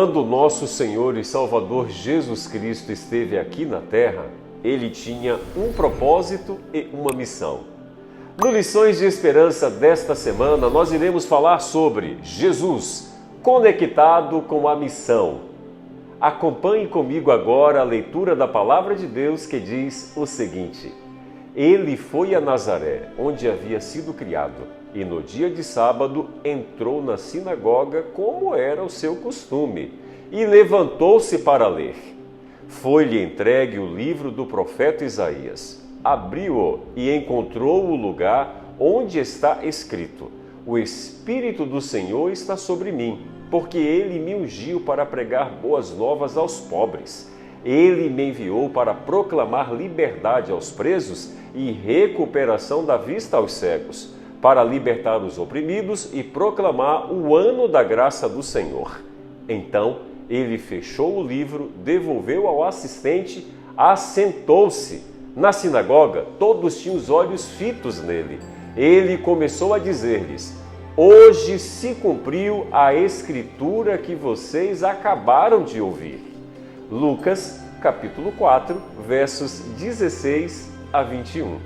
Quando nosso Senhor e Salvador Jesus Cristo esteve aqui na Terra, Ele tinha um propósito e uma missão. No Lições de Esperança desta semana, nós iremos falar sobre Jesus conectado com a missão. Acompanhe comigo agora a leitura da Palavra de Deus que diz o seguinte: Ele foi a Nazaré, onde havia sido criado, e no dia de sábado entrou na sinagoga como era o seu costume, e levantou-se para ler. Foi-lhe entregue o livro do profeta Isaías. Abriu-o e encontrou o lugar onde está escrito: O Espírito do Senhor está sobre mim, porque Ele me ungiu para pregar boas novas aos pobres. Ele me enviou para proclamar liberdade aos presos e recuperação da vista aos cegos, para libertar os oprimidos e proclamar o ano da graça do Senhor. Então ele fechou o livro, devolveu ao assistente, assentou-se. Na sinagoga, todos tinham os olhos fitos nele. Ele começou a dizer-lhes: Hoje se cumpriu a escritura que vocês acabaram de ouvir. Lucas, capítulo 4, versos 16 a 21.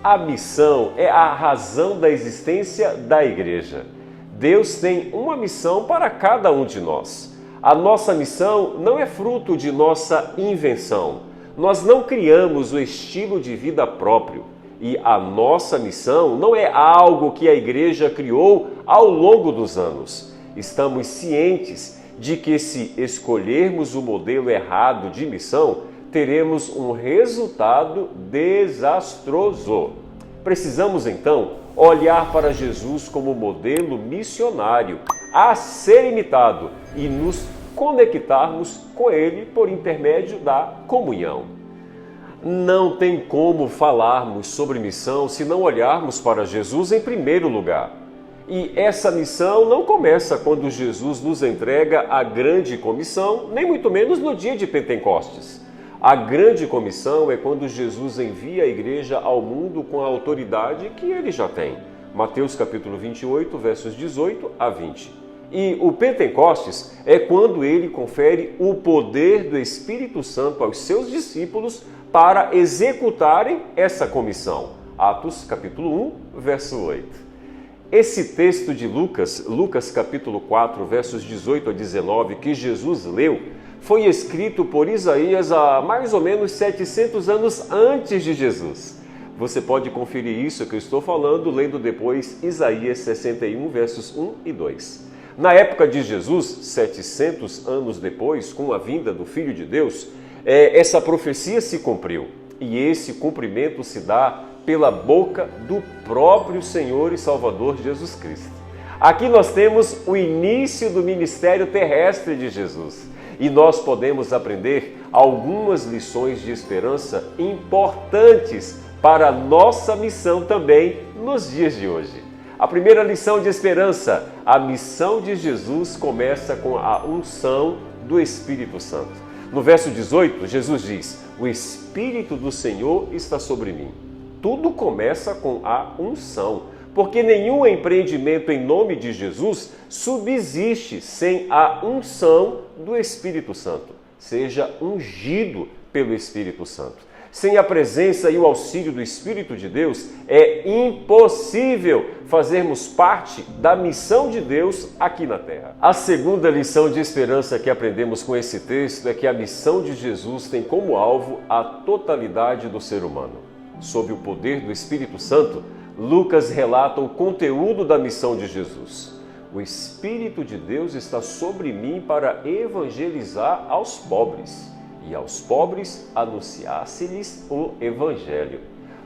A missão é a razão da existência da igreja. Deus tem uma missão para cada um de nós. A nossa missão não é fruto de nossa invenção. Nós não criamos o estilo de vida próprio. E a nossa missão não é algo que a igreja criou ao longo dos anos. Estamos cientes de que se escolhermos o modelo errado de missão, teremos um resultado desastroso. Precisamos, então, olhar para Jesus como modelo missionário a ser imitado e nos conectarmos com Ele por intermédio da comunhão. Não tem como falarmos sobre missão se não olharmos para Jesus em primeiro lugar. E essa missão não começa quando Jesus nos entrega a grande comissão, nem muito menos no dia de Pentecostes. A grande comissão é quando Jesus envia a igreja ao mundo com a autoridade que ele já tem. Mateus capítulo 28, versos 18 a 20. E o Pentecostes é quando ele confere o poder do Espírito Santo aos seus discípulos para executarem essa comissão. Atos capítulo 1, verso 8. Esse texto de Lucas capítulo 4, versos 18 a 19, que Jesus leu, foi escrito por Isaías há mais ou menos 700 anos antes de Jesus. Você pode conferir isso que eu estou falando lendo depois Isaías 61, versos 1 e 2. Na época de Jesus, 700 anos depois, com a vinda do Filho de Deus, essa profecia se cumpriu. E esse cumprimento se dá pela boca do próprio Senhor e Salvador Jesus Cristo. Aqui nós temos o início do ministério terrestre de Jesus. E nós podemos aprender algumas lições de esperança importantes para a nossa missão também nos dias de hoje. A primeira lição de esperança: a missão de Jesus começa com a unção do Espírito Santo. No verso 18, Jesus diz: O Espírito do Senhor está sobre mim. Tudo começa com a unção, porque nenhum empreendimento em nome de Jesus subsiste sem a unção do Espírito Santo. Seja ungido pelo Espírito Santo. Sem a presença e o auxílio do Espírito de Deus, é impossível fazermos parte da missão de Deus aqui na Terra. A segunda lição de esperança que aprendemos com esse texto é que a missão de Jesus tem como alvo a totalidade do ser humano. Sob o poder do Espírito Santo, Lucas relata o conteúdo da missão de Jesus. O Espírito de Deus está sobre mim para evangelizar aos pobres, e aos pobres anunciar-se-lhes o Evangelho,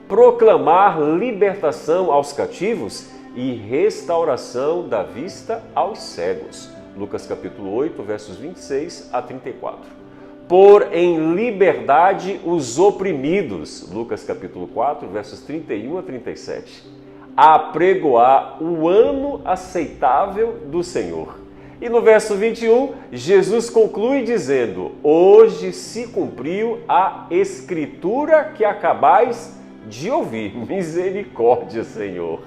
proclamar libertação aos cativos e restauração da vista aos cegos. Lucas capítulo 8, versos 26 a 34. Pôr em liberdade os oprimidos. Lucas capítulo 4, versos 31 a 37. Apregoar o ano aceitável do Senhor. E no verso 21, Jesus conclui dizendo: Hoje se cumpriu a escritura que acabais de ouvir. Misericórdia, Senhor!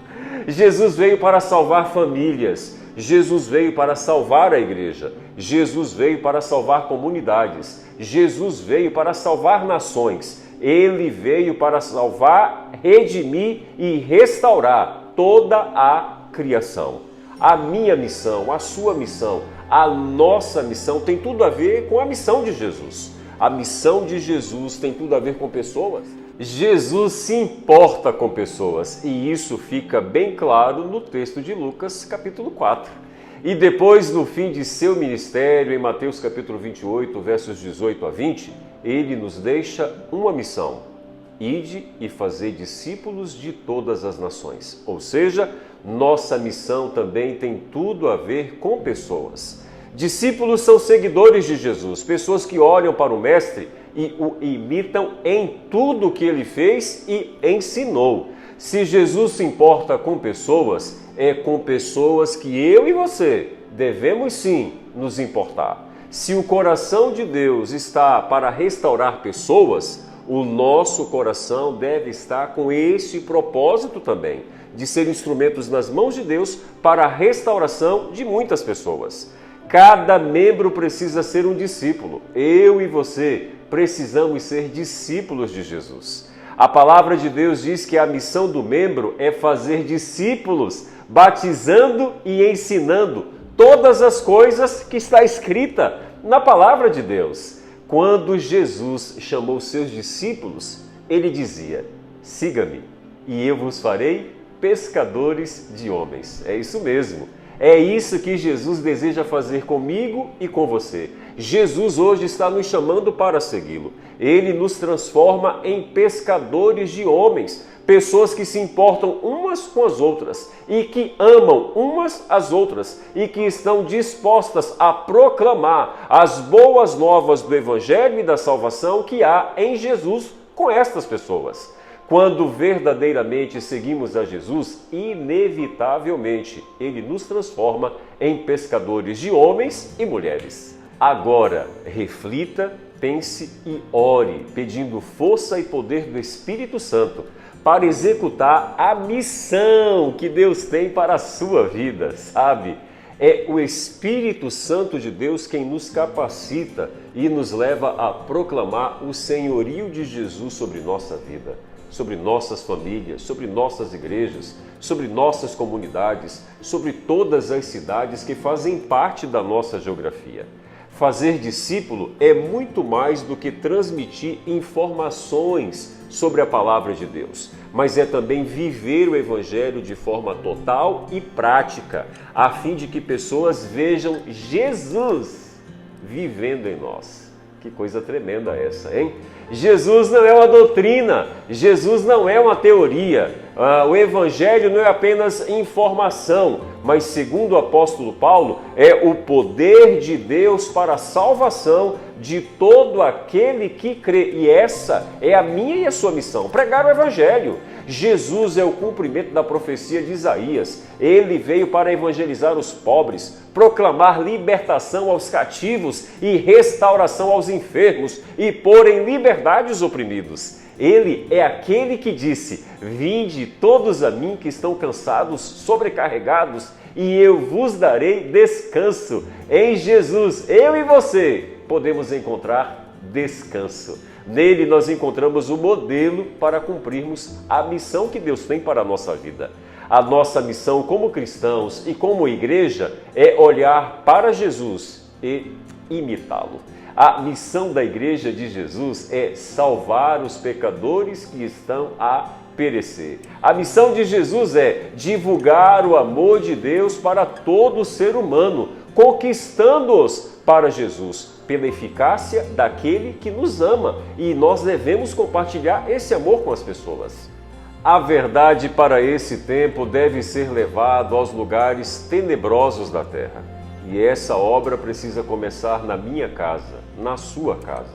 Jesus veio para salvar famílias. Jesus veio para salvar a igreja. Jesus veio para salvar comunidades. Jesus veio para salvar nações. Ele veio para salvar, redimir e restaurar toda a criação. A minha missão, a sua missão, a nossa missão tem tudo a ver com a missão de Jesus. A missão de Jesus tem tudo a ver com pessoas. Jesus se importa com pessoas e isso fica bem claro no texto de Lucas, capítulo 4. E depois, no fim de seu ministério, em Mateus capítulo 28, versos 18 a 20, ele nos deixa uma missão: ide e fazei discípulos de todas as nações. Ou seja, nossa missão também tem tudo a ver com pessoas. Discípulos são seguidores de Jesus, pessoas que olham para o Mestre e o imitam em tudo o que ele fez e ensinou. Se Jesus se importa com pessoas, é com pessoas que eu e você devemos sim nos importar. Se o coração de Deus está para restaurar pessoas, o nosso coração deve estar com esse propósito também, de ser instrumentos nas mãos de Deus para a restauração de muitas pessoas. Cada membro precisa ser um discípulo. Eu e você precisamos ser discípulos de Jesus. A palavra de Deus diz que a missão do membro é fazer discípulos, batizando e ensinando todas as coisas que está escrita na palavra de Deus. Quando Jesus chamou seus discípulos, ele dizia: siga-me e eu vos farei pescadores de homens. É isso mesmo. É isso que Jesus deseja fazer comigo e com você. Jesus hoje está nos chamando para segui-lo. Ele nos transforma em pescadores de homens, pessoas que se importam umas com as outras e que amam umas às outras e que estão dispostas a proclamar as boas novas do Evangelho e da salvação que há em Jesus com estas pessoas. Quando verdadeiramente seguimos a Jesus, inevitavelmente Ele nos transforma em pescadores de homens e mulheres. Agora, reflita, pense e ore, pedindo força e poder do Espírito Santo para executar a missão que Deus tem para a sua vida, sabe? É o Espírito Santo de Deus quem nos capacita e nos leva a proclamar o senhorio de Jesus sobre nossa vida, sobre nossas famílias, sobre nossas igrejas, sobre nossas comunidades, sobre todas as cidades que fazem parte da nossa geografia. Fazer discípulo é muito mais do que transmitir informações sobre a palavra de Deus, mas é também viver o Evangelho de forma total e prática, a fim de que pessoas vejam Jesus vivendo em nós. Que coisa tremenda essa, hein? Jesus não é uma doutrina, Jesus não é uma teoria, o Evangelho não é apenas informação, mas segundo o apóstolo Paulo, é o poder de Deus para a salvação de todo aquele que crê. E essa é a minha e a sua missão, pregar o Evangelho. Jesus é o cumprimento da profecia de Isaías. Ele veio para evangelizar os pobres, proclamar libertação aos cativos e restauração aos enfermos e pôr em liberdade os oprimidos. Ele é aquele que disse: vinde todos a mim que estão cansados, sobrecarregados, e eu vos darei descanso. Em Jesus, eu e você podemos encontrar descanso. Nele nós encontramos o modelo para cumprirmos a missão que Deus tem para a nossa vida. A nossa missão como cristãos e como igreja é olhar para Jesus e imitá-lo. A missão da igreja de Jesus é salvar os pecadores que estão a perecer. A missão de Jesus é divulgar o amor de Deus para todo ser humano, conquistando-os para Jesus, pela eficácia daquele que nos ama, e nós devemos compartilhar esse amor com as pessoas. A verdade para esse tempo deve ser levado aos lugares tenebrosos da terra. E essa obra precisa começar na minha casa, na sua casa.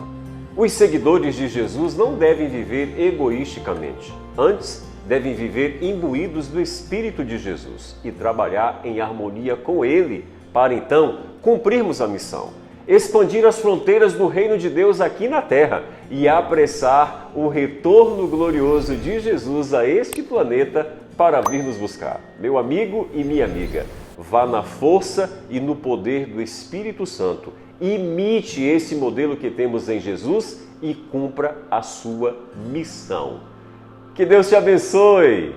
Os seguidores de Jesus não devem viver egoisticamente. Antes, devem viver imbuídos do Espírito de Jesus e trabalhar em harmonia com Ele, para então cumprirmos a missão, expandir as fronteiras do reino de Deus aqui na terra e apressar o retorno glorioso de Jesus a este planeta para vir nos buscar. Meu amigo e minha amiga, Vá na força e no poder do Espírito Santo. Imite esse modelo que temos em Jesus e cumpra a sua missão. Que Deus te abençoe!